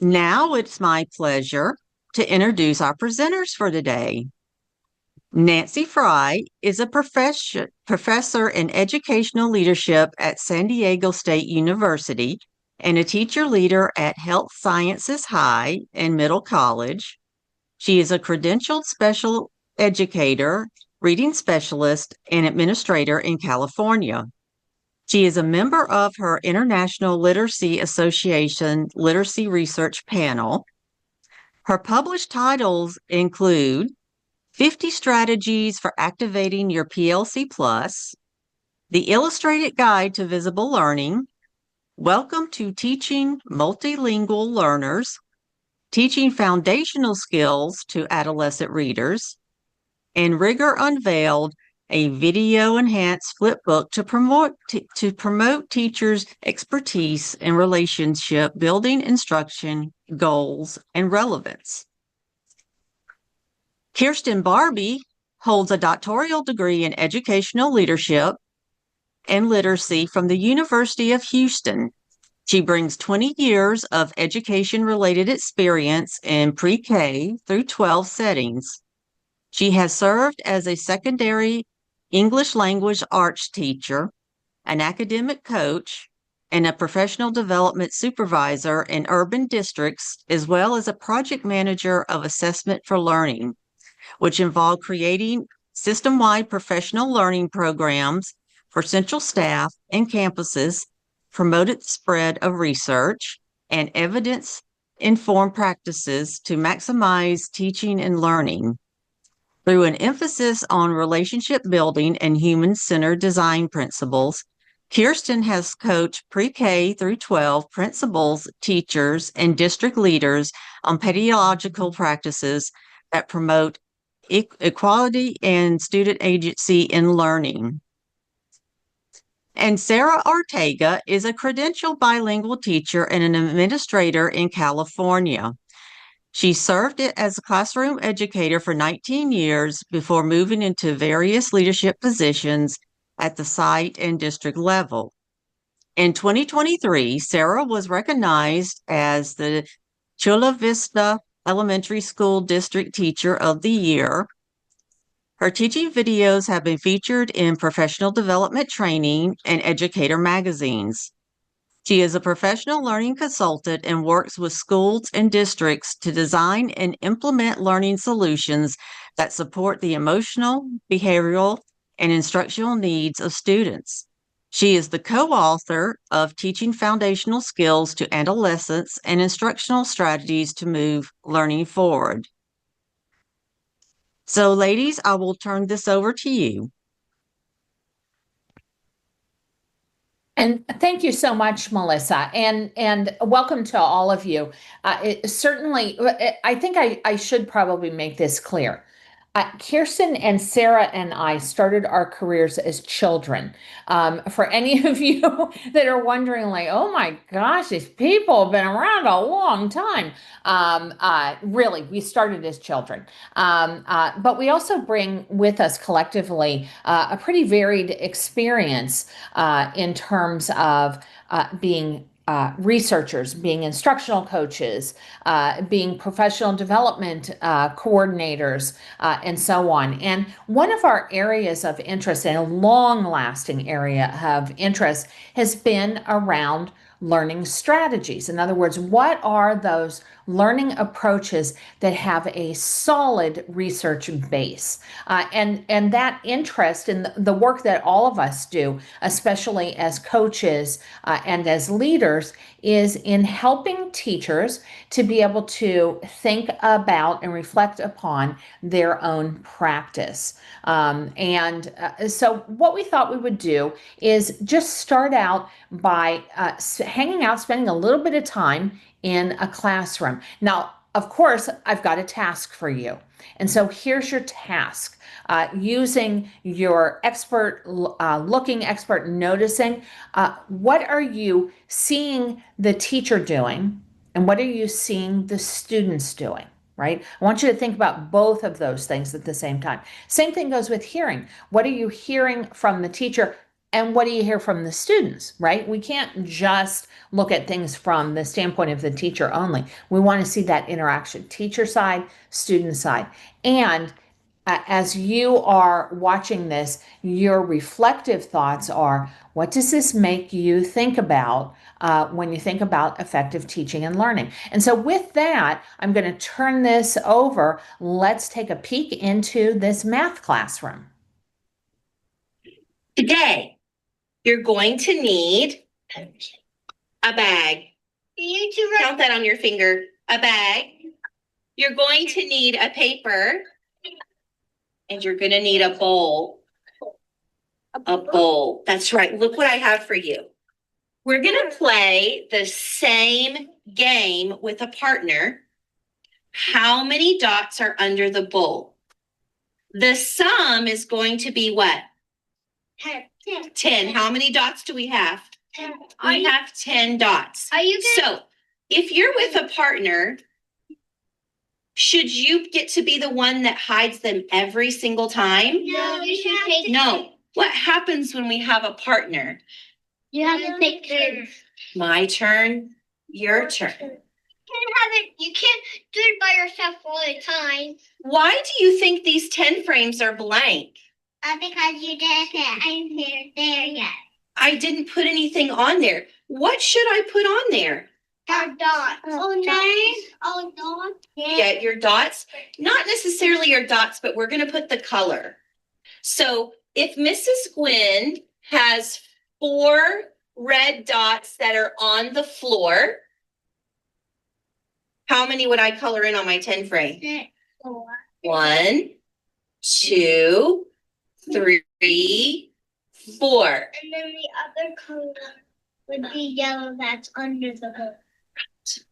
Now it's my pleasure to introduce our presenters for today. Nancy Frey is a professor in educational leadership at San Diego State University and a teacher leader at Health Sciences High and Middle College. She is a credentialed special educator, reading specialist, and administrator in California. She is a member of her International Literacy Association Literacy Research Panel. Her published titles include 50 Strategies for Activating Your PLC Plus, The Illustrated Guide to Visible Learning, Welcome to Teaching Multilingual Learners, Teaching Foundational Skills to Adolescent Readers, and Rigor Unveiled, a video-enhanced flipbook to promote teachers' expertise in relationship building, instruction, goals, and relevance. Kierstan Barbee holds a doctoral degree in educational leadership and literacy from the University of Houston. She brings 20 years of education-related experience in pre-K through 12 settings. She has served as a secondary English language arts teacher, an academic coach, and a professional development supervisor in urban districts, as well as a project manager of assessment for learning, which involve creating system-wide professional learning programs for central staff and campuses, promoted the spread of research and evidence-informed practices to maximize teaching and learning. Through an emphasis on relationship building and human-centered design principles, Kierstan has coached pre-K through 12 principals, teachers, and district leaders on pedagogical practices that promote equality and student agency in learning. And Sarah Ortega is a credentialed bilingual teacher and an administrator in California. She served as a classroom educator for 19 years before moving into various leadership positions at the site and district level. In 2023, Sarah was recognized as the Chula Vista Elementary School District Teacher of the Year. Her teaching videos have been featured in professional development training and educator magazines. She is a professional learning consultant and works with schools and districts to design and implement learning solutions that support the emotional, behavioral, and instructional needs of students. She is the co-author of Teaching Foundational Skills to Adolescents and Instructional Strategies to Move Learning Forward. So, ladies, I will turn this over to you. And thank you so much, Melissa, and welcome to all of you. Certainly, I think I should probably make this clear. Kierstan and Sarah and I started our careers as children. For any of you that are wondering, like, oh my gosh, these people have been around a long time. Really, we started as children. But we also bring with us collectively a pretty varied experience in terms of being researchers, being instructional coaches, being professional development coordinators, and so on. And one of our areas of interest, and a long-lasting area of interest, has been around learning strategies. In other words, what are those learning approaches that have a solid research base? And that interest in the work that all of us do, especially as coaches and as leaders, is in helping teachers to be able to think about and reflect upon their own practice. So what we thought we would do is just start out by hanging out, spending a little bit of time in a classroom. Now, of course, I've got a task for you. And so here's your task. Using your expert looking, expert noticing, what are you seeing the teacher doing, and what are you seeing the students doing? Right? I want you to think about both of those things at the same time. Same thing goes with hearing. What are you hearing from the teacher? And what do you hear from the students, right? We can't just look at things from the standpoint of the teacher only. We want to see that interaction, teacher side, student side. And as you are watching this, your reflective thoughts are, what does this make you think about when you think about effective teaching and learning? And so with that, I'm going to turn this over. Let's take a peek into this math classroom. Today, you're going to need a bag. Count that on your finger. A bag. You're going to need a paper. And you're going to need a bowl. A bowl. That's right. Look what I have for you. We're going to play the same game with a partner. How many dots are under the bowl? The sum is going to be what? 10. How many dots do we have? 10. We have 10 dots. So if you're with a partner, should you get to be the one that hides them every single time? No, you should take. No. What happens when we have a partner? You have to take turns. My turn, your turn. You can't do it by yourself all the time. Why do you think these 10 frames are blank? Because you didn't say I'm there yet. I didn't put anything on there. What should I put on there? Our dots. Oh, nice. Oh, dots. Get your dots. Not necessarily your dots, but we're going to put the color. So if Mrs. Gwynn has 4 red dots that are on the floor, how many would I color in on my 10 frame? 4. 1, 2, 3, 4. And then the other color would be yellow that's under the bowl.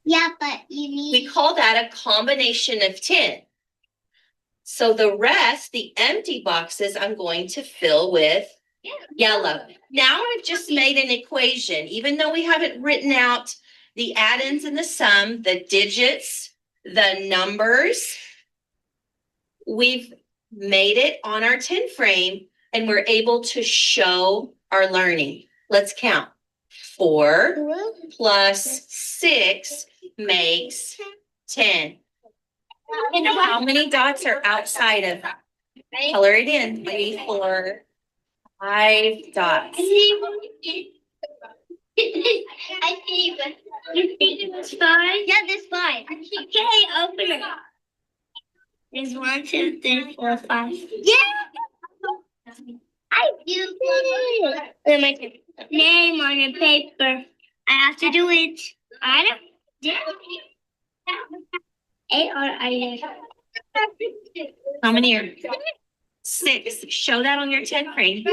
Yeah, but you need. We call that a combination of 10. So the rest, the empty boxes, I'm going to fill with yellow. Now I've just made an equation. Even though we haven't written out the add-ins and the sum, the digits, the numbers, we've made it on our 10 frame and we're able to show our learning. Let's count. 4 plus 6 makes 10. How many dots are outside of that? Color it in. 3, 4, 5 dots. I see, but you think it's 5? Yeah, there's 5. Okay, open it. There's 1, 2, 3, 4, 5. Yeah! I do it. Let me name on your paper. I have to do it. I don't. Yeah. A-R-I-A. How many are 6? Show that on your 10 frame.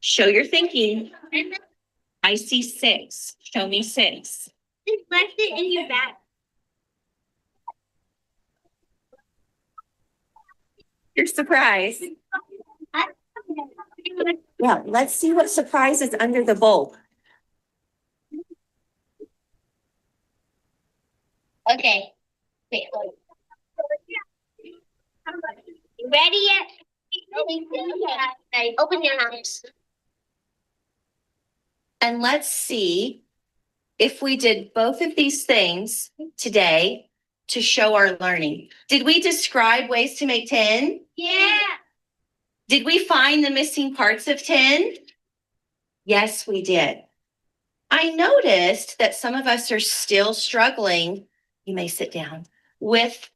Show your thinking. I see 6. Show me 6. Just left it in your bag. You're surprised. Yeah, let's see what surprise is under the bowl. Okay. Wait, hold on. You ready yet? Open your hands. And let's see if we did both of these things today to show our learning. Did we describe ways to make 10? Yeah. Did we find the missing parts of 10? Yes, we did. I noticed that some of us are still struggling. You may sit down with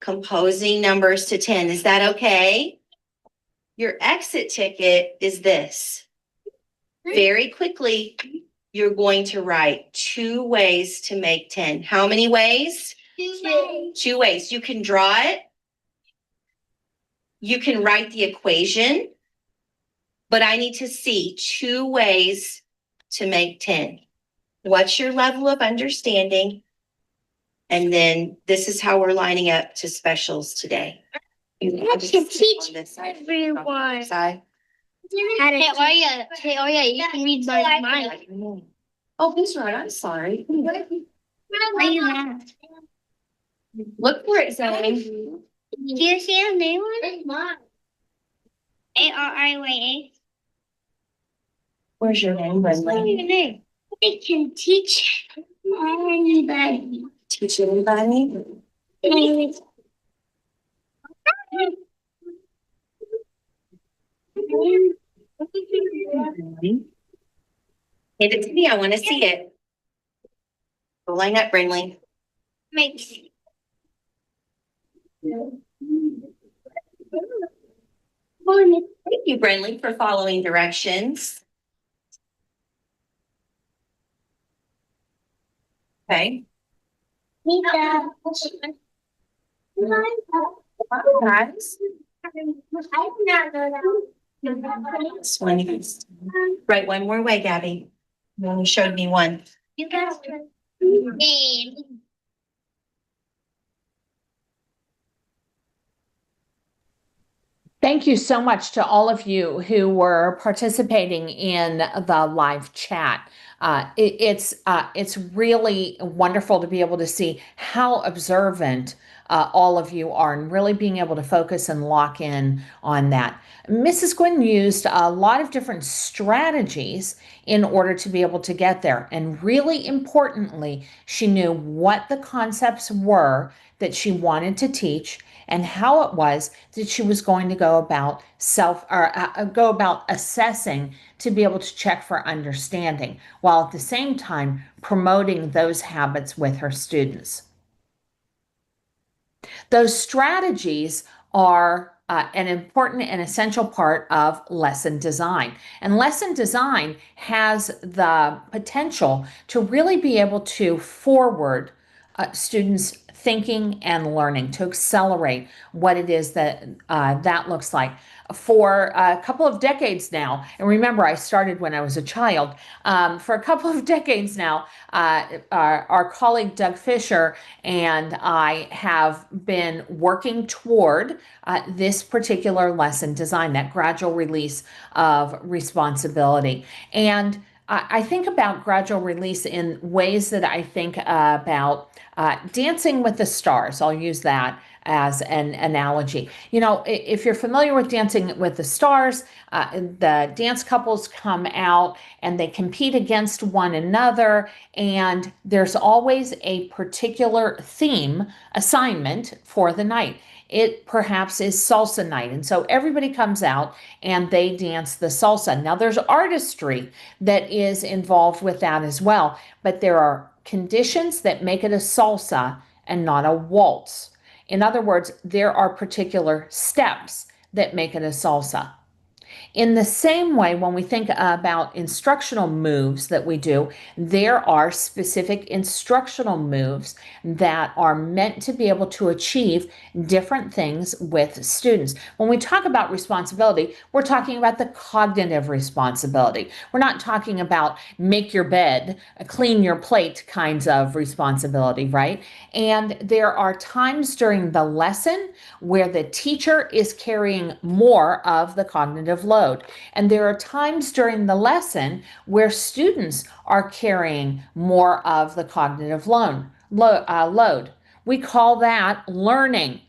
composing numbers to 10. Is that okay? Your exit ticket is this. Very quickly, you're going to write 2 ways to make 10. How many ways? 2 ways. 2 ways. You can draw it. You can write the equation. But I need to see 2 ways to make 10. What's your level of understanding? And then this is how we're lining up to specials today. Have to teach everyone. Side. Hey, Arya, you can read my mind. Oh, that's right. I'm sorry. Why you laugh? Look for it, Zoe. Do you see the name on it? A-R-I-Y-A. Where's your name, What's your Brendan? name? I can teach anybody. Teach anybody? And Hand it to me. I want to see it. Go line up, Brinley. makes Thank you, Brinley, for following directions. Okay. Guys. This one is right. One more way, Gabby. You only showed me one. You guys name. Thank you so much to all of you who were participating in the live chat. It's really wonderful to be able to see how observant all of you are and really being able to focus and lock in on that. Mrs. Gwynn used a lot of different strategies in order to be able to get there. And really importantly, she knew what the concepts were that she wanted to teach and how it was that she was going to go about go about assessing to be able to check for understanding, while at the same time promoting those habits with her students. Those strategies are an important and essential part of lesson design. And lesson design has the potential to really be able to forward students' thinking and learning, to accelerate what it is that that looks like. For a couple of decades now, and remember, I started when I was a child. For a couple of decades now, our colleague Doug Fisher and I have been working toward this particular lesson design, that gradual release of responsibility. And I think about gradual release in ways that I think about Dancing with the Stars. I'll use that as an analogy. You know, if you're familiar with Dancing with the Stars, the dance couples come out and they compete against one another, and there's always a particular theme assignment for the night. It perhaps is salsa night. And so everybody comes out and they dance the salsa. Now there's artistry that is involved with that as well, but there are conditions that make it a salsa and not a waltz. In other words, there are particular steps that make it a salsa. In the same way, when we think about instructional moves that we do, there are specific instructional moves that are meant to be able to achieve different things with students. When we talk about responsibility, we're talking about the cognitive responsibility. We're not talking about make your bed, clean your plate kinds of responsibility, right? And there are times during the lesson where the teacher is carrying more of the cognitive load. And there are times during the lesson where students are carrying more of the cognitive load. We call that learning.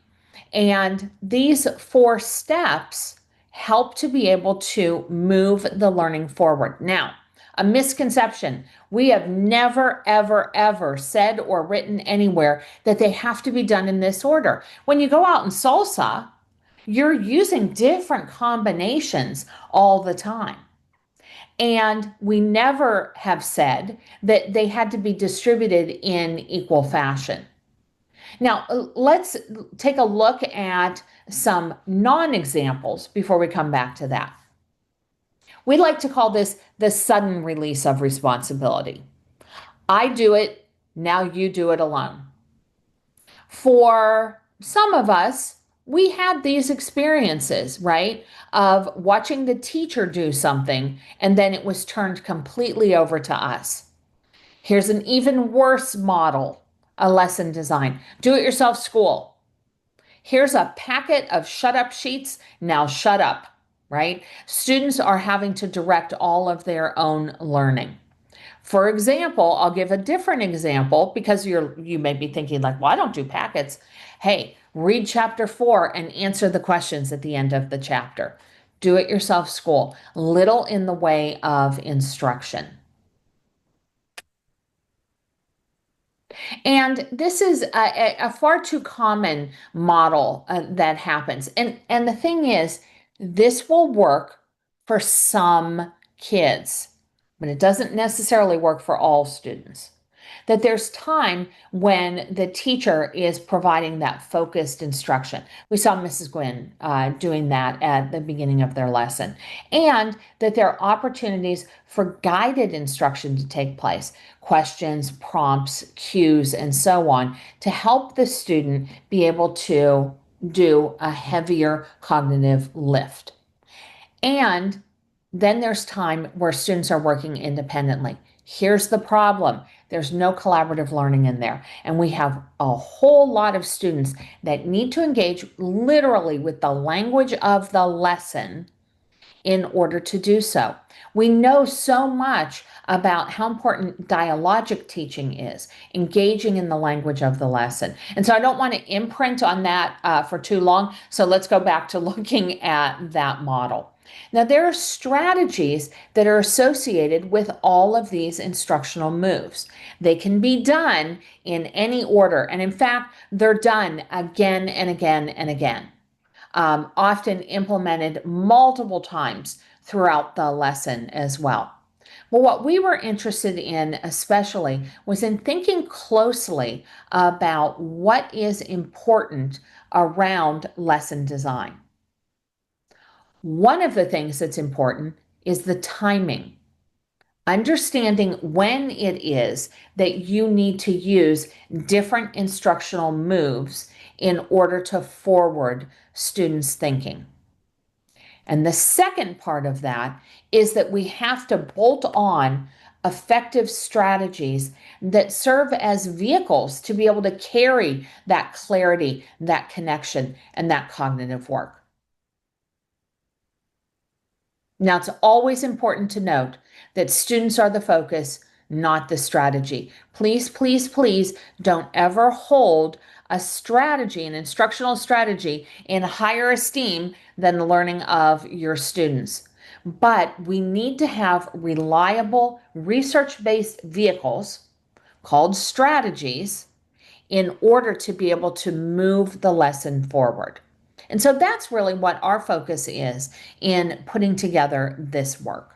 And these 4 steps help to be able to move the learning forward. Now, a misconception. We have never, ever, ever said or written anywhere that they have to be done in this order. When you go out in salsa, you're using different combinations all the time. And we never have said that they had to be distributed in equal fashion. Now, let's take a look at some non-examples before we come back to that. We like to call this the sudden release of responsibility. I do it, now you do it alone. For some of us, we had these experiences, right, of watching the teacher do something and then it was turned completely over to us. Here's an even worse model, a lesson design. Do-it-yourself school. Here's a packet of shut up sheets. Now shut up, right? Students are having to direct all of their own learning. For example, I'll give a different example because you may be thinking like, well, I don't do packets. Hey, read chapter 4 and answer the questions at the end of the chapter. do-it-yourself school, little in the way of instruction. And this is a far too common model that happens. And the thing is, this will work for some kids, but it doesn't necessarily work for all students. That there's time when the teacher is providing that focused instruction. We saw Mrs. Gwynn doing that at the beginning of their lesson. And that there are opportunities for guided instruction to take place, questions, prompts, cues, and so on, to help the student be able to do a heavier cognitive lift. And then there's time where students are working independently. Here's the problem. There's no collaborative learning in there. And we have a whole lot of students that need to engage literally with the language of the lesson in order to do so. We know so much about how important dialogic teaching is, engaging in the language of the lesson. And so I don't want to imprint on that for too long. So let's go back to looking at that model. Now, there are strategies that are associated with all of these instructional moves. They can be done in any order. And in fact, they're done again and again and again, often implemented multiple times throughout the lesson as well. Well, what we were interested in especially was in thinking closely about what is important around lesson design. One of the things that's important is the timing. Understanding when it is that you need to use different instructional moves in order to forward students' thinking. And the second part of that is that we have to bolt on effective strategies that serve as vehicles to be able to carry that clarity, that connection, and that cognitive work. Now, it's always important to note that students are the focus, not the strategy. Please, please, please don't ever hold a strategy, an instructional strategy, in higher esteem than the learning of your students. But we need to have reliable, research-based vehicles called strategies in order to be able to move the lesson forward. And so that's really what our focus is in putting together this work.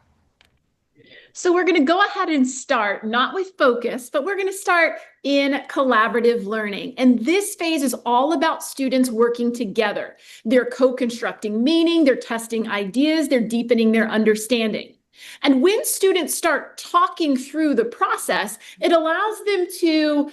So we're going to go ahead and start not with focus, but we're going to start in collaborative learning. And this phase is all about students working together. They're co-constructing meaning, they're testing ideas, they're deepening their understanding. And when students start talking through the process, it allows them to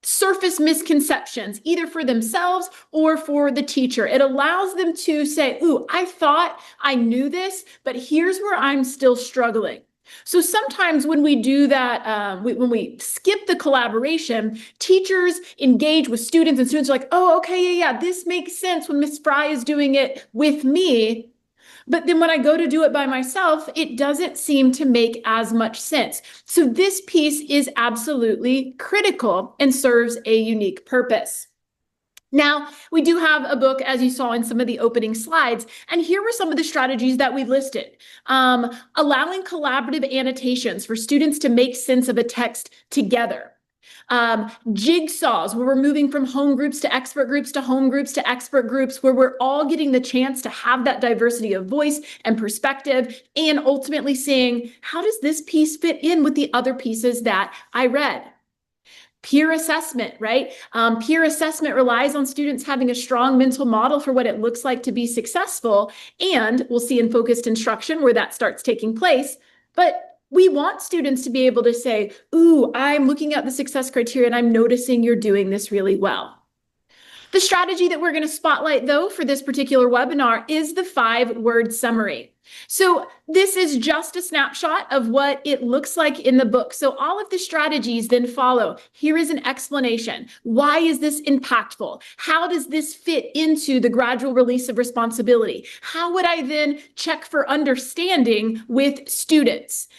surface misconceptions, either for themselves or for the teacher. It allows them to say, ooh, I thought I knew this, but here's where I'm still struggling. So sometimes when we do that, when we skip the collaboration, teachers engage with students and students are like, oh, okay, yeah, this makes sense when Miss Frey is doing it with me. But then when I go to do it by myself, it doesn't seem to make as much sense. So this piece is absolutely critical and serves a unique purpose. Now, we do have a book, as you saw in some of the opening slides, and here were some of the strategies that we listed. Allowing collaborative annotations for students to make sense of a text together. Jigsaws, where we're moving from home groups to expert groups to home groups to expert groups, where we're all getting the chance to have that diversity of voice and perspective, and ultimately seeing, how does this piece fit in with the other pieces that I read? Peer assessment, right? Peer assessment relies on students having a strong mental model for what it looks like to be successful, and we'll see in focused instruction where that starts taking place. But we want students to be able to say, ooh, I'm looking at the success criteria and I'm noticing you're doing this really well. The strategy that we're going to spotlight, though, for this particular webinar is the 5-word summary. So this is just a snapshot of what it looks like in the book. So all of the strategies then follow. Here is an explanation. Why is this impactful? How does this fit into the gradual release of responsibility? How would I then check for understanding with students?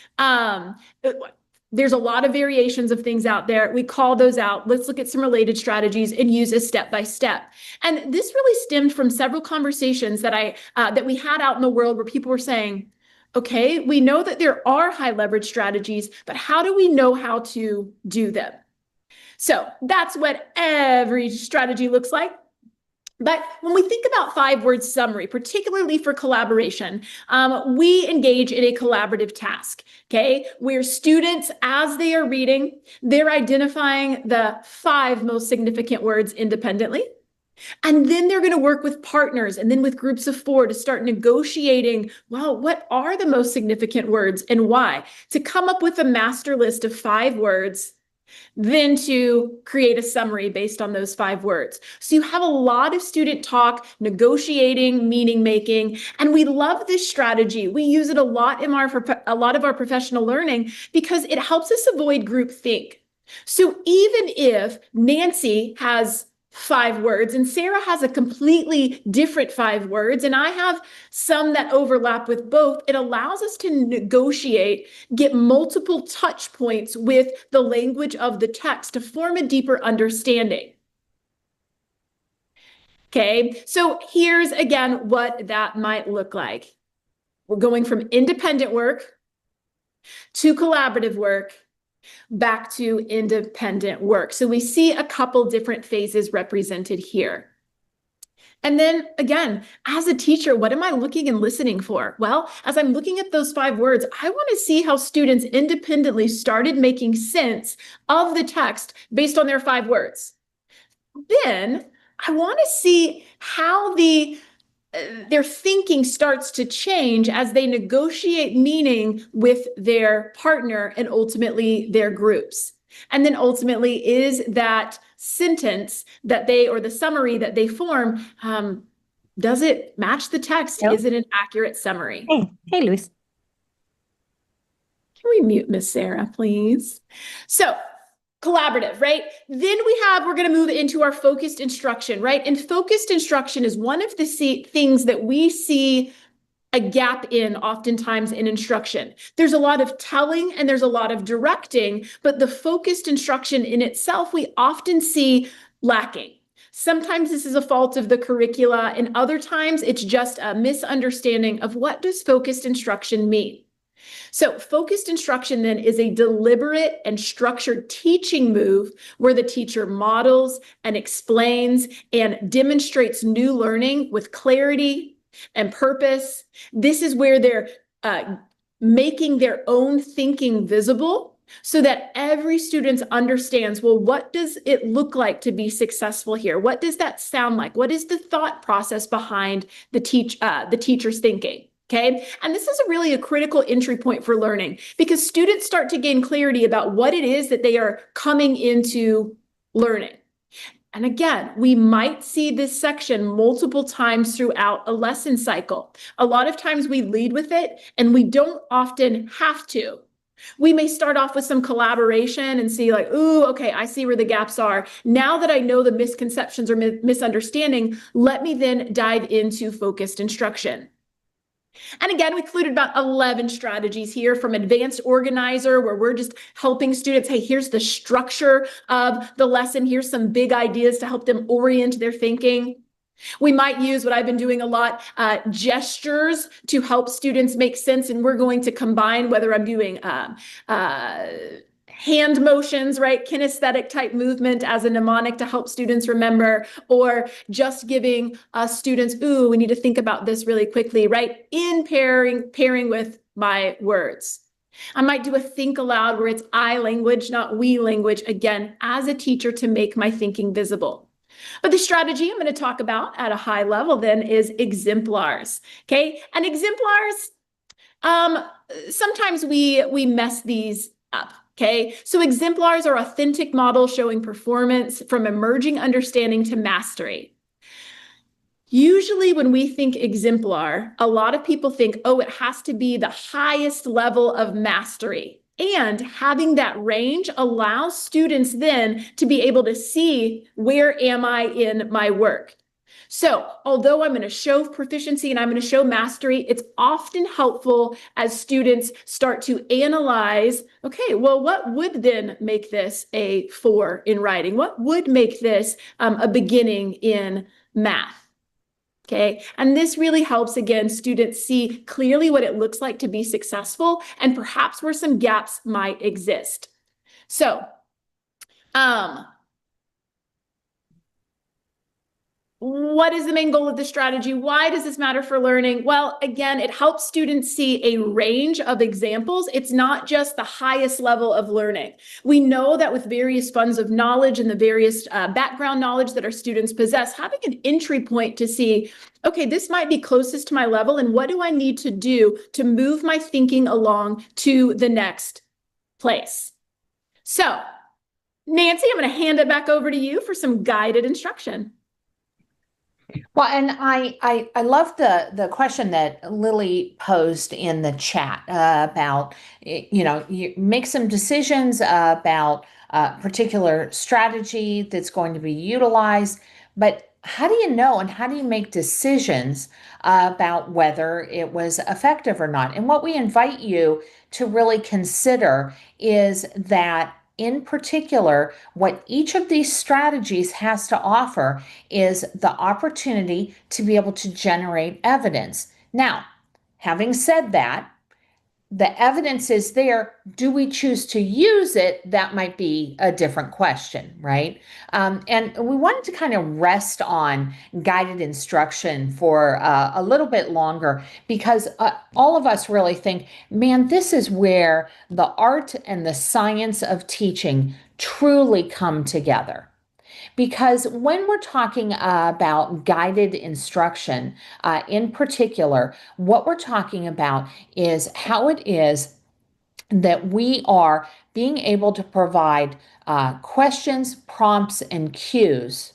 There's a lot of variations of things out there. We call those out. Let's look at some related strategies and use a step by step. And this really stemmed from several conversations that that we had out in the world where people were saying, okay, we know that there are high leverage strategies, but how do we know how to do them? So that's what every strategy looks like. But when we think about 5-word summary, particularly for collaboration, we engage in a collaborative task, okay? Where students, as they are reading, they're identifying the 5 most significant words independently. And then they're going to work with partners and then with groups of 4 to start negotiating, well, what are the most significant words and why? To come up with a master list of 5 words, then to create a summary based on those 5 words. So you have a lot of student talk, negotiating, meaning making, and we love this strategy. We use it a lot in a lot of our professional learning because it helps us avoid groupthink. So even if Nancy has 5 words and Sarah has a completely different 5 words and I have some that overlap with both, it allows us to negotiate, get multiple touch points with the language of the text to form a deeper understanding. Okay, so here's again what that might look like. We're going from independent work to collaborative work back to independent work. So we see a couple different phases represented here. And then again, as a teacher, what am I looking and listening for? Well, as I'm looking at those 5 words, I want to see how students independently started making sense of the text based on their 5 words. Then I want to see how their thinking starts to change as they negotiate meaning with their partner and ultimately their groups. And then ultimately, is that sentence that or the summary that they form, does it match the text? Yep. Is it an accurate summary? Hey, Luis. Can we mute Miss Sarah, please? So collaborative, right? Then we're going to move into our focused instruction, right? And focused instruction is one of the things that we see a gap in oftentimes in instruction. There's a lot of telling and there's a lot of directing, but the focused instruction in itself, we often see lacking. Sometimes this is a fault of the curricula, and other times it's just a misunderstanding of what does focused instruction mean. So focused instruction then is a deliberate and structured teaching move where the teacher models and explains and demonstrates new learning with clarity and purpose. This is where they're making their own thinking visible so that every student understands, well, what does it look like to be successful here? What does that sound like? What is the thought process behind the teacher's thinking? Okay, and this is really a critical entry point for learning because students start to gain clarity about what it is that they are coming into learning. And again, we might see this section multiple times throughout a lesson cycle. A lot of times we lead with it and we don't often have to. We may start off with some collaboration and see like, ooh, okay, I see where the gaps are. Now that I know the misconceptions or misunderstanding, let me then dive into focused instruction. And again, we included about 11 strategies here from advanced organizer, where we're just helping students, hey, here's the structure of the lesson. Here's some big ideas to help them orient their thinking. We might use what I've been doing a lot, gestures to help students make sense. And we're going to combine whether I'm doing hand motions, right? Kinesthetic type movement as a mnemonic to help students remember, or just giving students, ooh, we need to think about this really quickly, right? In pairing with my words. I might do a think aloud where it's I language, not we language, again, as a teacher to make my thinking visible. But the strategy I'm going to talk about at a high level then is exemplars, okay? And exemplars, sometimes we mess these up. Okay, so exemplars are authentic models showing performance from emerging understanding to mastery. Usually when we think exemplar, a lot of people think, oh, it has to be the highest level of mastery. And having that range allows students then to be able to see, where am I in my work? So although I'm going to show proficiency and I'm going to show mastery, it's often helpful as students start to analyze, okay, well, what would then make this a 4 in writing? What would make this a beginning in math? Okay, and this really helps, again, students see clearly what it looks like to be successful and perhaps where some gaps might exist. So, what is the main goal of the strategy? Why does this matter for learning? Well, again, it helps students see a range of examples. It's not just the highest level of learning. We know that with various funds of knowledge and the various background knowledge that our students possess, having an entry point to see, okay, this might be closest to my level, and what do I need to do to move my thinking along to the next place? So, Nancy, I'm going to hand it back over to you for some guided instruction. Well, and I love the question that Lily posed in the chat about, you make some decisions about a particular strategy that's going to be utilized, but how do you know and how do you make decisions about whether it was effective or not? And what we invite you to really consider is that in particular, what each of these strategies has to offer is the opportunity to be able to generate evidence. Now, having said that, the evidence is there. Do we choose to use it? That might be a different question, right? And we wanted to kind of rest on guided instruction for a little bit longer because all of us really think, man, this is where the art and the science of teaching truly come together. Because when we're talking about guided instruction, in particular, what we're talking about is how it is that we are being able to provide questions, prompts, and cues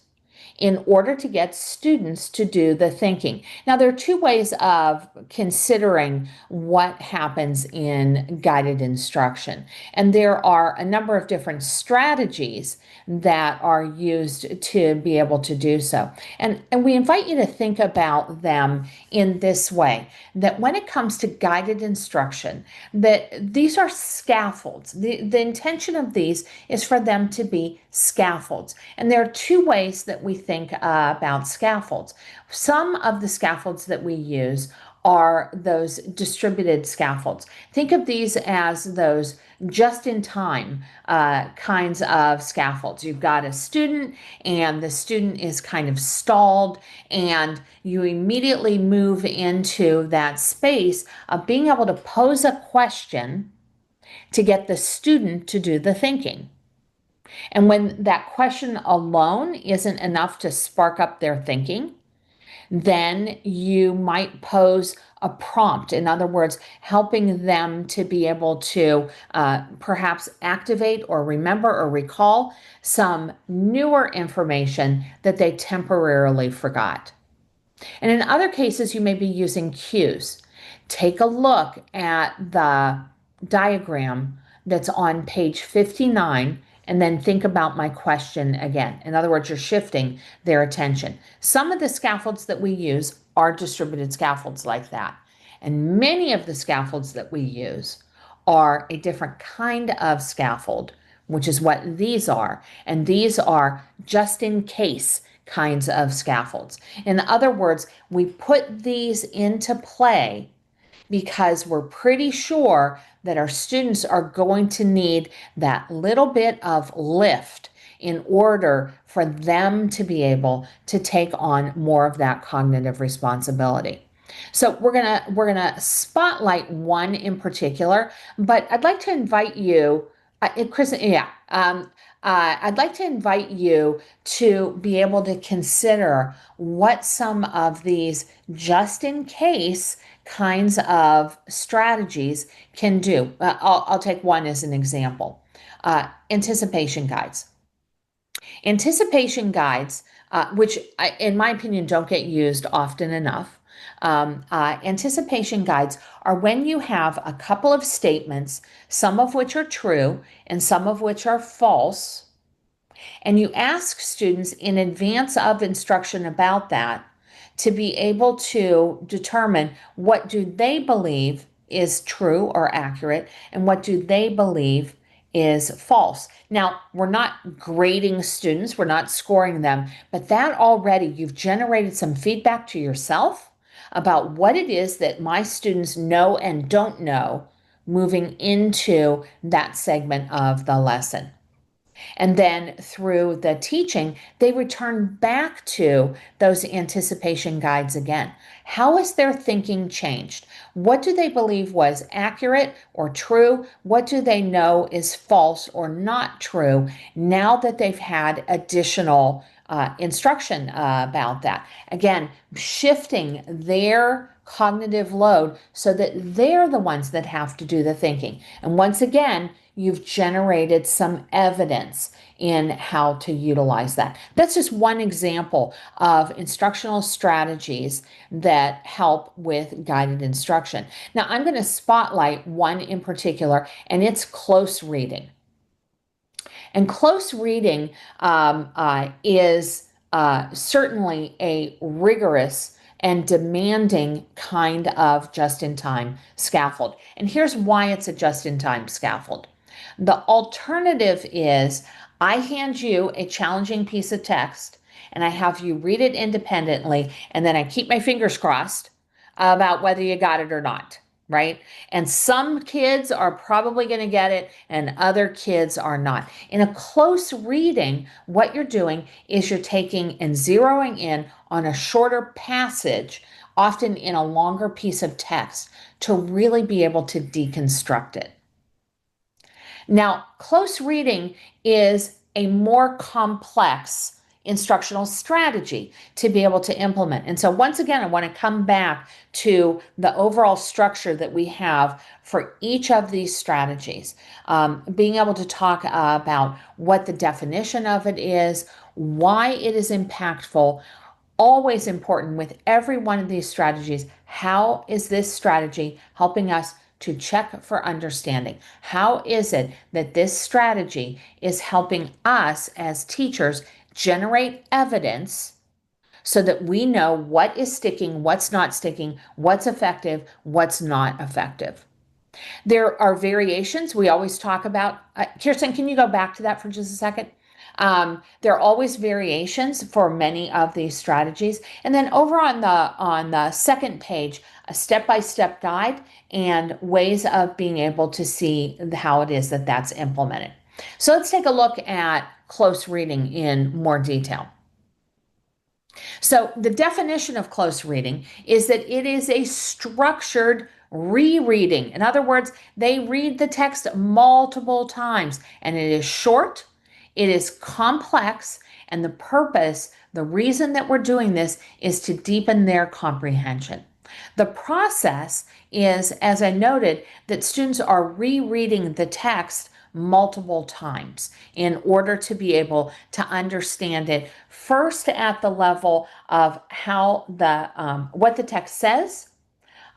in order to get students to do the thinking. Now, there are two ways of considering what happens in guided instruction, and there are a number of different strategies that are used to be able to do so. And we invite you to think about them in this way, that when it comes to guided instruction, that these are scaffolds. The intention of these is for them to be scaffolds. And there are two ways that we think about scaffolds. Some of the scaffolds that we use are those distributed scaffolds. Think of these as those just-in-time kinds of scaffolds. You've got a student and the student is kind of stalled and you immediately move into that space of being able to pose a question to get the student to do the thinking. And when that question alone isn't enough to spark up their thinking, then you might pose a prompt. In other words, helping them to be able to perhaps activate or remember or recall some newer information that they temporarily forgot. And in other cases, you may be using cues. Take a look at the diagram that's on page 59 and then think about my question again. In other words, you're shifting their attention. Some of the scaffolds that we use are distributed scaffolds like that. And many of the scaffolds that we use are a different kind of scaffold, which is what these are. And these are just in case kinds of scaffolds. In other words, we put these into play because we're pretty sure that our students are going to need that little bit of lift in order for them to be able to take on more of that cognitive responsibility. So we're gonna spotlight one in particular, but I'd like to invite you, Chris, I'd like to invite you to be able to consider what some of these just in case kinds of strategies can do. I'll take one as an example. Anticipation guides. Anticipation guides, which in my opinion don't get used often enough. Anticipation guides are when you have a couple of statements, some of which are true and some of which are false, And you ask students in advance of instruction about that to be able to determine what do they believe is true or accurate and what do they believe is false. Now, we're not grading students, we're not scoring them, but that already you've generated some feedback to yourself about what it is that my students know and don't know moving into that segment of the lesson. And then through the teaching, they return back to those anticipation guides again. How has their thinking changed? What do they believe was accurate or true? What do they know is false or not true now that they've had additional instruction about that? Again, shifting their cognitive load so that they're the ones that have to do the thinking. And once again, you've generated some evidence in how to utilize that. That's just one example of instructional strategies that help with guided instruction. Now, I'm going to spotlight one in particular, and it's close reading. And close reading is certainly a rigorous and demanding kind of just-in-time scaffold. And here's why it's a just-in-time scaffold. The alternative is I hand you a challenging piece of text and I have you read it independently, and then I keep my fingers crossed about whether you got it or not, right? And some kids are probably going to get it and other kids are not. In a close reading, what you're doing is you're taking and zeroing in on a shorter passage, often in a longer piece of text, to really be able to deconstruct it. Now, close reading is a more complex instructional strategy to be able to implement. And so once again, I want to come back to the overall structure that we have for each of these strategies. Being able to talk about what the definition of it is, why it is impactful. Always important with every one of these strategies, how is this strategy helping us to check for understanding? How is it that this strategy is helping us as teachers generate evidence so that we know what is sticking, what's not sticking, what's effective, what's not effective? There are variations we always talk about. Kierstan, can you go back to that for just a second? There are always variations for many of these strategies. And then over on the second page, a step-by-step guide and ways of being able to see how it is that that's implemented. So let's take a look at close reading in more detail. So the definition of close reading is that it is a structured rereading. In other words, they read the text multiple times, and it is short, it is complex, and the purpose, the reason that we're doing this is to deepen their comprehension. The process is, as I noted, that students are rereading the text multiple times in order to be able to understand it first at the level of how what the text says,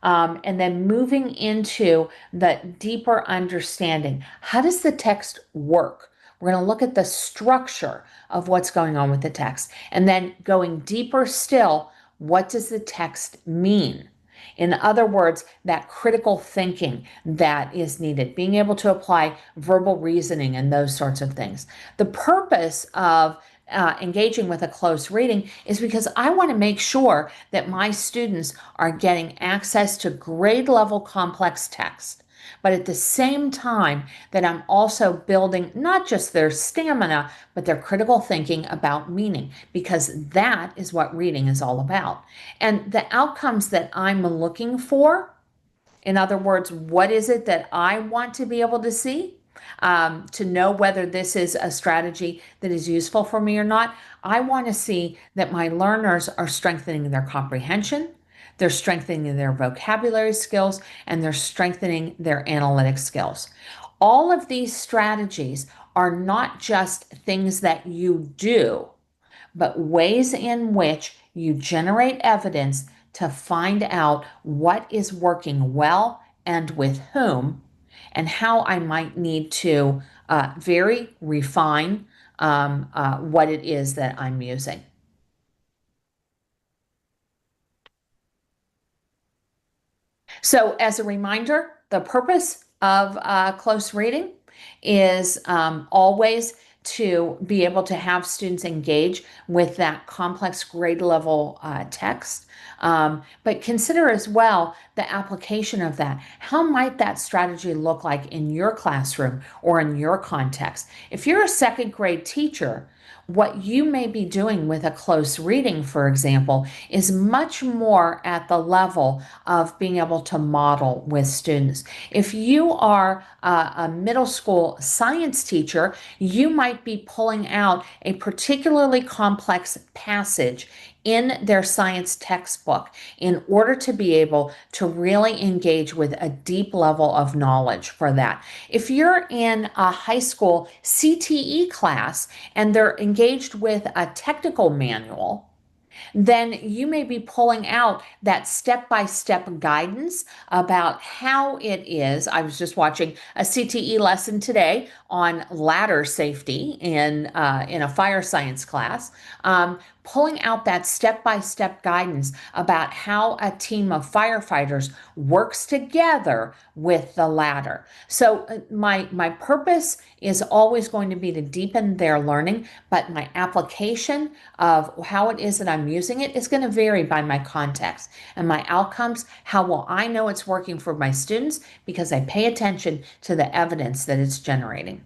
and then moving into the deeper understanding. How does the text work? We're going to look at the structure of what's going on with the text, and then going deeper still, what does the text mean? In other words, that critical thinking that is needed, being able to apply verbal reasoning and those sorts of things. The purpose of engaging with a close reading is because I want to make sure that my students are getting access to grade level complex text, but at the same time that I'm also building not just their stamina, but their critical thinking about meaning, because that is what reading is all about. And the outcomes that I'm looking for, in other words, what is it that I want to be able to see? To know whether this is a strategy that is useful for me or not. I want to see that my learners are strengthening their comprehension, they're strengthening their vocabulary skills, and they're strengthening their analytic skills. All of these strategies are not just things that you do, but ways in which you generate evidence to find out what is working well and with whom, and how I might need to vary, refine, what it is that I'm using. So as a reminder, the purpose of close reading is always to be able to have students engage with that complex grade level text. But consider as well the application of that. How might that strategy look like in your classroom or in your context? If you're a second grade teacher, what you may be doing with a close reading, for example, is much more at the level of being able to model with students. If you are a middle school science teacher, you might be pulling out a particularly complex passage in their science textbook in order to be able to really engage with a deep level of knowledge for that. If you're in a high school CTE class and they're engaged with a technical manual, then you may be pulling out that step-by-step guidance about how it is. I was just watching a CTE lesson today on ladder safety in a fire science class, pulling out that step-by-step guidance about how a team of firefighters works together with the ladder. So my purpose is always going to be to deepen their learning, but my application of how it is that I'm using it is going to vary by my context and my outcomes. How will I know it's working for my students? Because I pay attention to the evidence that it's generating.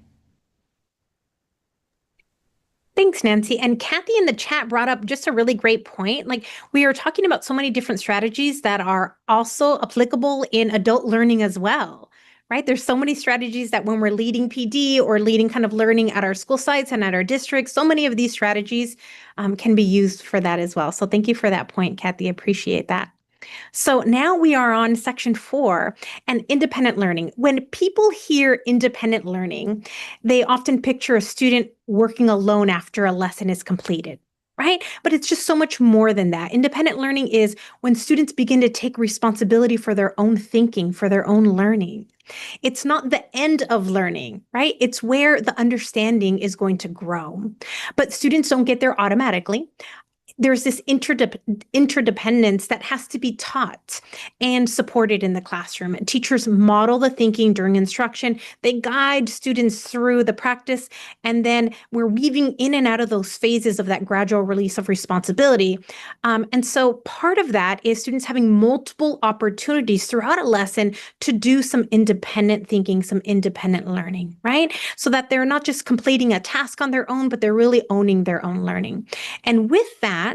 Thanks, Nancy. And Kathy in the chat brought up just a really great point. Like, we are talking about so many different strategies that are also applicable in adult learning as well, right? There's so many strategies that when we're leading PD or leading kind of learning at our school sites and at our districts, so many of these strategies can be used for that as well. So thank you for that point, Kathy. Appreciate that. So now we are on section 4 and independent learning. When people hear independent learning, they often picture a student working alone after a lesson is completed, right? But it's just so much more than that. Independent learning is when students begin to take responsibility for their own thinking, for their own learning. It's not the end of learning, right? It's where the understanding is going to grow. But students don't get there automatically. There's this interdependence that has to be taught and supported in the classroom. Teachers model the thinking during instruction. They guide students through the practice, and then we're weaving in and out of those phases of that gradual release of responsibility. And so part of that is students having multiple opportunities throughout a lesson to do some independent thinking, some independent learning, right? So that they're not just completing a task on their own, but they're really owning their own learning. And with that,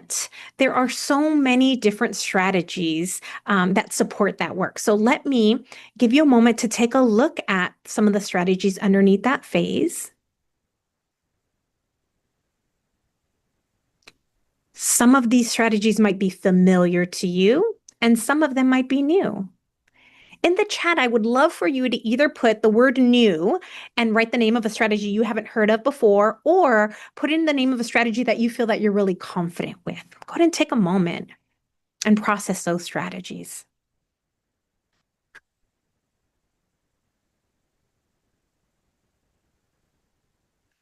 there are so many different strategies that support that work. So let me give you a moment to take a look at some of the strategies underneath that phase. Some of these strategies might be familiar to you, and some of them might be new. In the chat, I would love for you to either put the word new and write the name of a strategy you haven't heard of before, or put in the name of a strategy that you feel that you're really confident with. Go ahead and take a moment and process those strategies.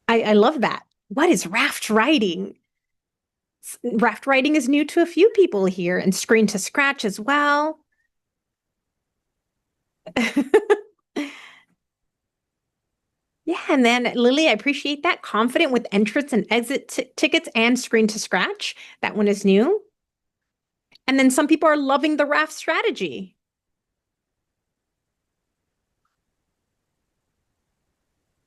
I love that. What is raft writing? Raft writing is new to a few people here, and screen to scratch as well. Yeah, and then Lily, I appreciate that. Confident with entrance and exit tickets and screen to scratch. That one is new. And then some people are loving the raft strategy.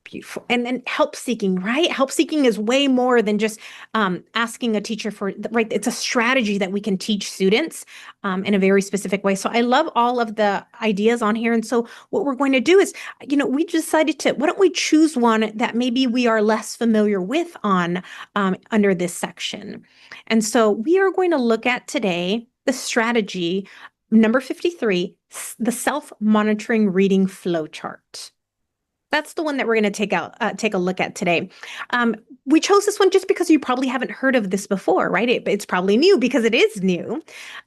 Beautiful. And then help seeking, right? Help seeking is way more than just asking a teacher for, right? It's a strategy that we can teach students in a very specific way. So I love all of the ideas on here. And so what we're going to do is, we decided to, why don't we choose one that maybe we are less familiar with on under this section. And so we are going to look at today the strategy number 53, the self-monitoring reading flowchart. That's the one that we're going to take a look at today. We chose this one just because you probably haven't heard of this before, right? It's probably new because it is new.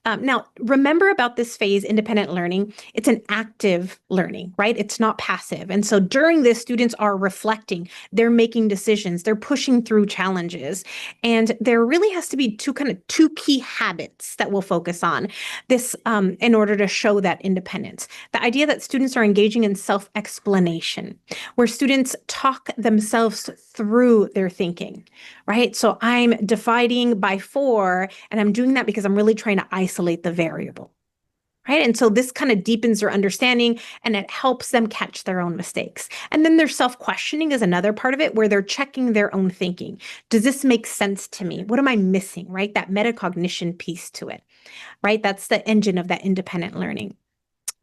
Now, remember about this phase, independent learning, it's an active learning, right? It's not passive. And so during this, students are reflecting, they're making decisions, they're pushing through challenges. And there really has to be two key habits that we'll focus on this in order to show that independence. The idea that students are engaging in self-explanation, where students talk themselves through their thinking, right? So I'm dividing by 4, and I'm doing that because I'm really trying to isolate the variable, right? And so this kind of deepens their understanding and it helps them catch their own mistakes. And then their self-questioning is another part of it where they're checking their own thinking. Does this make sense to me? What am I missing, right? That metacognition piece to it, right? That's the engine of that independent learning.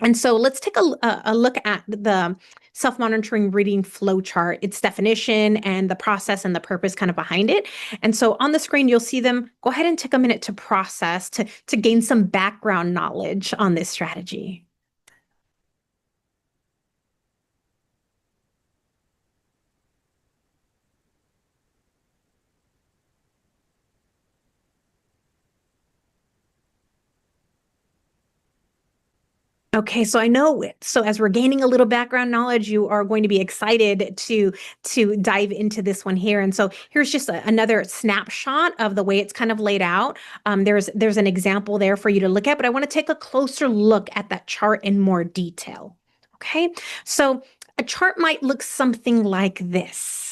And so let's take a look at the self-monitoring reading flow chart, its definition and the process and the purpose kind of behind it. And so on the screen, you'll see them. Go ahead and take a minute to process, to gain some background knowledge on this strategy. Okay, so I know it. So as we're gaining a little background knowledge, you are going to be excited to dive into this one here. And so here's just another snapshot of the way it's kind of laid out. There's an example there for you to look at, but I want to take a closer look at that chart in more detail. Okay, so a chart might look something like this.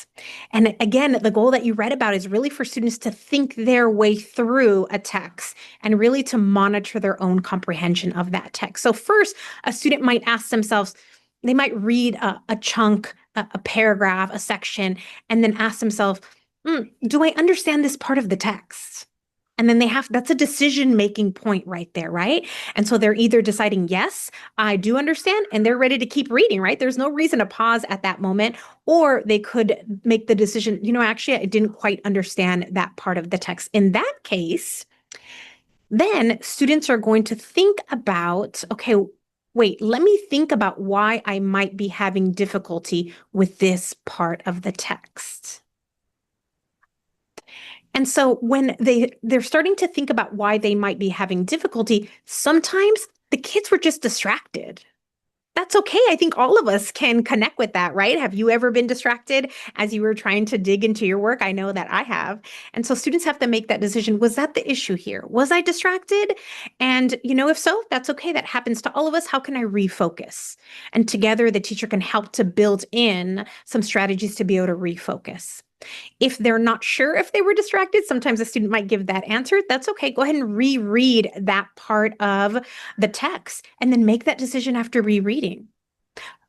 And again, the goal that you read about is really for students to think their way through a text and really to monitor their own comprehension of that text. So first, a student might ask themselves, they might read a chunk, a paragraph, a section, and then ask themselves, do I understand this part of the text? And then that's a decision-making point right there, right? And so they're either deciding, yes, I do understand, and they're ready to keep reading, right? There's no reason to pause at that moment, or they could make the decision, actually, I didn't quite understand that part of the text. In that case, then students are going to think about, okay, wait, let me think about why I might be having difficulty with this part of the text. And so when they're starting to think about why they might be having difficulty, sometimes the kids were just distracted. That's okay. I think all of us can connect with that, right? Have you ever been distracted as you were trying to dig into your work? I know that I have. And so students have to make that decision. Was that the issue here? Was I distracted? And, if so, that's okay. That happens to all of us. How can I refocus? And together, the teacher can help to build in some strategies to be able to refocus. If they're not sure if they were distracted, sometimes a student might give that answer. That's okay. Go ahead and reread that part of the text and then make that decision after rereading.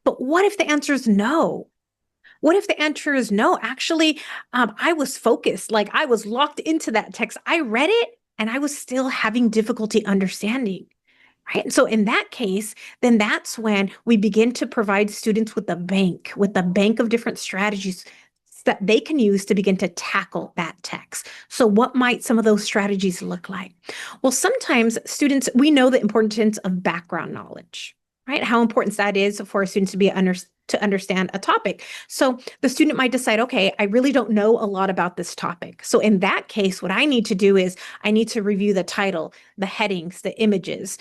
But what if the answer is no? What if the answer is no? Actually, I was focused, like I was locked into that text. I read it and I was still having difficulty understanding. Right. So in that case, then that's when we begin to provide students with a bank of different strategies that they can use to begin to tackle that text. So what might some of those strategies look like? Well, sometimes students, we know the importance of background knowledge, right? How important that is for students to understand a topic. So the student might decide, okay, I really don't know a lot about this topic. So in that case, what I need to do is I need to review the title, the headings, the images,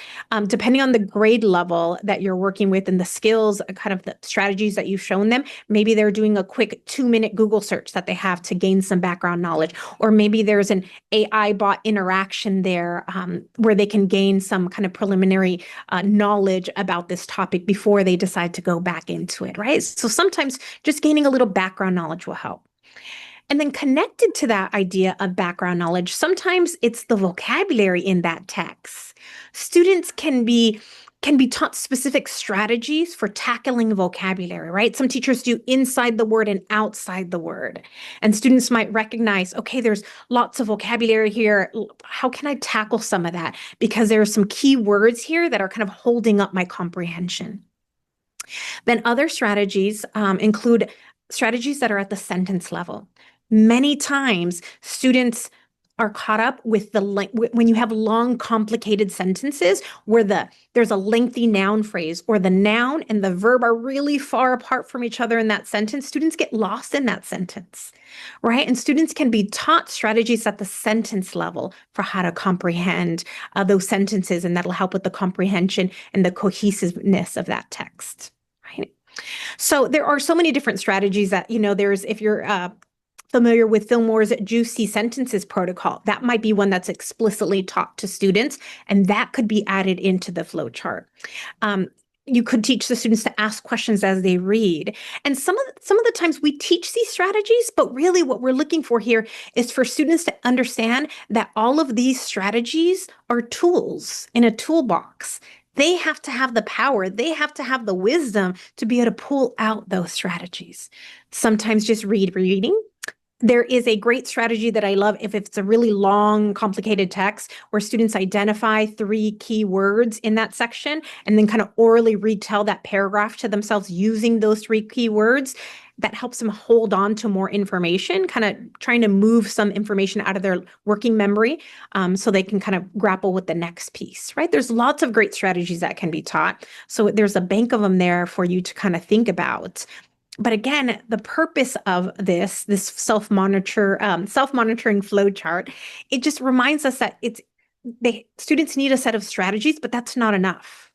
depending on the grade level that you're working with and the skills, kind of the strategies that you've shown them. Maybe they're doing a quick 2-minute Google search that they have to gain some background knowledge, or maybe there's an AI bot interaction there where they can gain some kind of preliminary knowledge about this topic before they decide to go back into it. Right? So sometimes just gaining a little background knowledge will help. And then connected to that idea of background knowledge, sometimes it's the vocabulary in that text. Students can be taught specific strategies for tackling vocabulary, right? Some teachers do inside the word and outside the word. And students might recognize, okay, there's lots of vocabulary here. How can I tackle some of that? Because there are some key words here that are kind of holding up my comprehension. Then other strategies include strategies that are at the sentence level. Many times students are caught up with when you have long, complicated sentences where there's a lengthy noun phrase, or the noun and the verb are really far apart from each other in that sentence, students get lost in that sentence, right? And students can be taught strategies at the sentence level for how to comprehend those sentences, and that'll help with the comprehension and the cohesiveness of that text, right? So there are so many different strategies that, if you're familiar with Fillmore's juicy sentences protocol, that might be one that's explicitly taught to students, and that could be added into the flow chart. You could teach the students to ask questions as they read. And some of the times we teach these strategies, but really what we're looking for here is for students to understand that all of these strategies are tools in a toolbox. They have to have the power, they have to have the wisdom to be able to pull out those strategies. Sometimes just reading. There is a great strategy that I love if it's a really long, complicated text where students identify 3 key words in that section and then kind of orally retell that paragraph to themselves using those 3 key words. That helps them hold on to more information, kind of trying to move some information out of their working memory so they can kind of grapple with the next piece, right? There's lots of great strategies that can be taught. So there's a bank of them there for you to kind of think about. But again, the purpose of this self-monitoring flow chart, it just reminds us that students need a set of strategies, but that's not enough.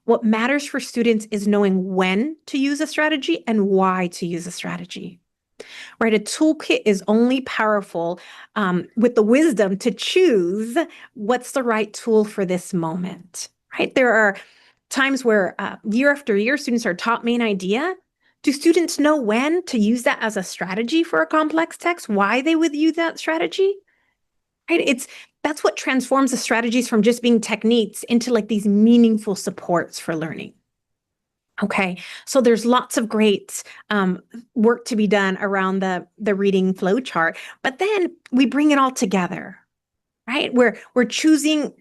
What matters for students is knowing when to use a strategy and why to use a strategy, right? A toolkit is only powerful with the wisdom to choose what's the right tool for this moment, right? There are times where year after year, students are taught main idea. Do students know when to use that as a strategy for a complex text? Why they would use that strategy? Right? That's what transforms the strategies from just being techniques into like these meaningful supports for learning. Okay, so there's lots of great work to be done around the reading flow chart, but then we bring it all together. Right? We're choosing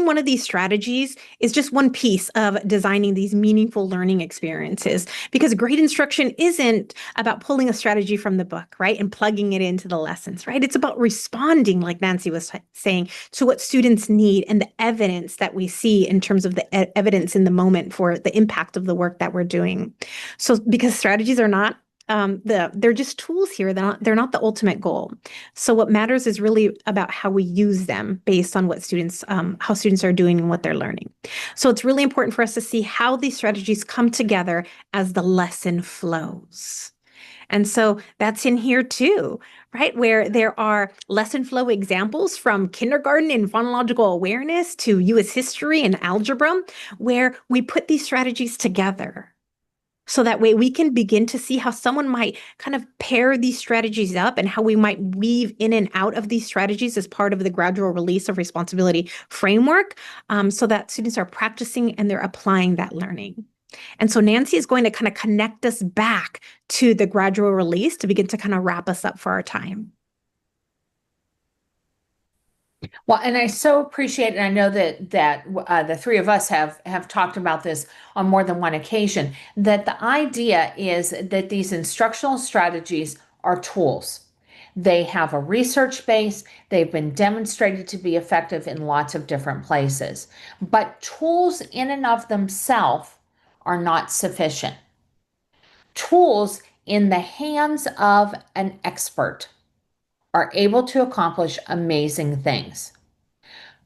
one of these strategies is just one piece of designing these meaningful learning experiences, because great instruction isn't about pulling a strategy from the book, right? And plugging it into the lessons, right? It's about responding, like Nancy was saying, to what students need and the evidence that we see in terms of the evidence in the moment for the impact of the work that we're doing. So because strategies are not they're just tools here. They're not the ultimate goal. So what matters is really about how we use them based on what how students are doing and what they're learning. So it's really important for us to see how these strategies come together as the lesson flows. And so that's in here too, right? Where there are lesson flow examples from kindergarten in phonological awareness to US history and algebra, where we put these strategies together. So that way we can begin to see how someone might kind of pair these strategies up and how we might weave in and out of these strategies as part of the gradual release of responsibility framework, so that students are practicing and they're applying that learning. And so Nancy is going to kind of connect us back to the gradual release to begin to kind of wrap us up for our time. Well, and I so appreciate, and I know that the 3 of us have talked about this on more than one occasion, that the idea is that these instructional strategies are tools. They have a research base. They've been demonstrated to be effective in lots of different places. But tools in and of themselves are not sufficient. Tools in the hands of an expert are able to accomplish amazing things.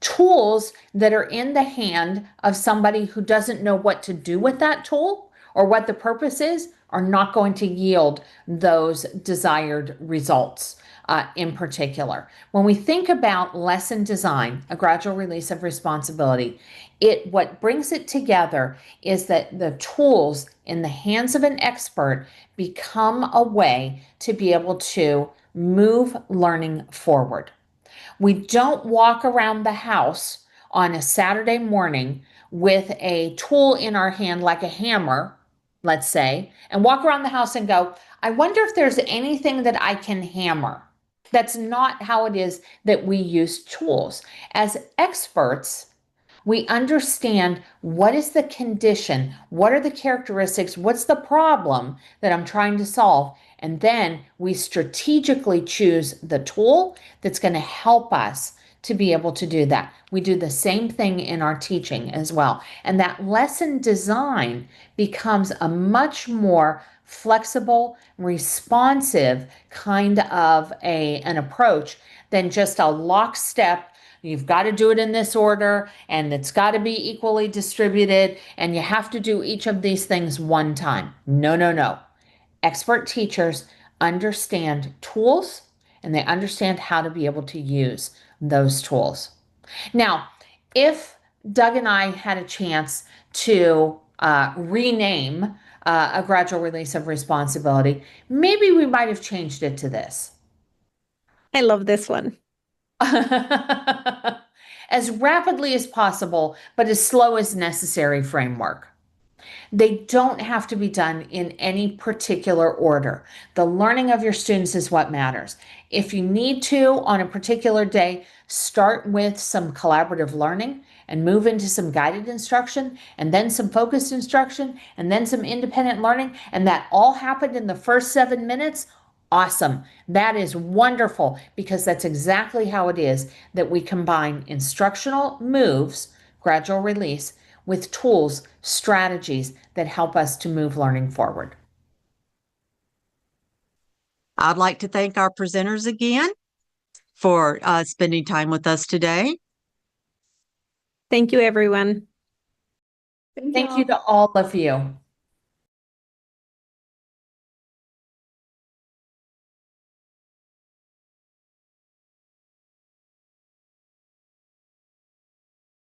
Tools that are in the hand of somebody who doesn't know what to do with that tool or what the purpose is are not going to yield those desired results. In particular, when we think about lesson design, a gradual release of responsibility, what brings it together is that the tools in the hands of an expert become a way to be able to move learning forward. We don't walk around the house on a Saturday morning with a tool in our hand like a hammer, let's say, and walk around the house and go, I wonder if there's anything that I can hammer. That's not how it is that we use tools. As experts, We understand what is the condition, what are the characteristics, what's the problem that I'm trying to solve, and then we strategically choose the tool that's going to help us to be able to do that. We do the same thing in our teaching as well. And that lesson design becomes a much more flexible, responsive kind of an approach than just a lockstep. You've got to do it in this order, and it's got to be equally distributed, and you have to do each of these things one time. No, no, no. Expert teachers understand tools, and they understand how to be able to use those tools. Now, if Doug and I had a chance to rename a gradual release of responsibility, maybe we might have changed it to this. I love this one. As rapidly as possible, but as slow as necessary framework. They don't have to be done in any particular order. The learning of your students is what matters. If you need to, on a particular day, start with some collaborative learning and move into some guided instruction, and then some focused instruction, and then some independent learning, and that all happened in the first 7 minutes, awesome. That is wonderful, because that's exactly how it is that we combine instructional moves, gradual release, with tools, strategies that help us to move learning forward. I'd like to thank our presenters again for spending time with us today. Thank you, everyone. Thank you to all of you.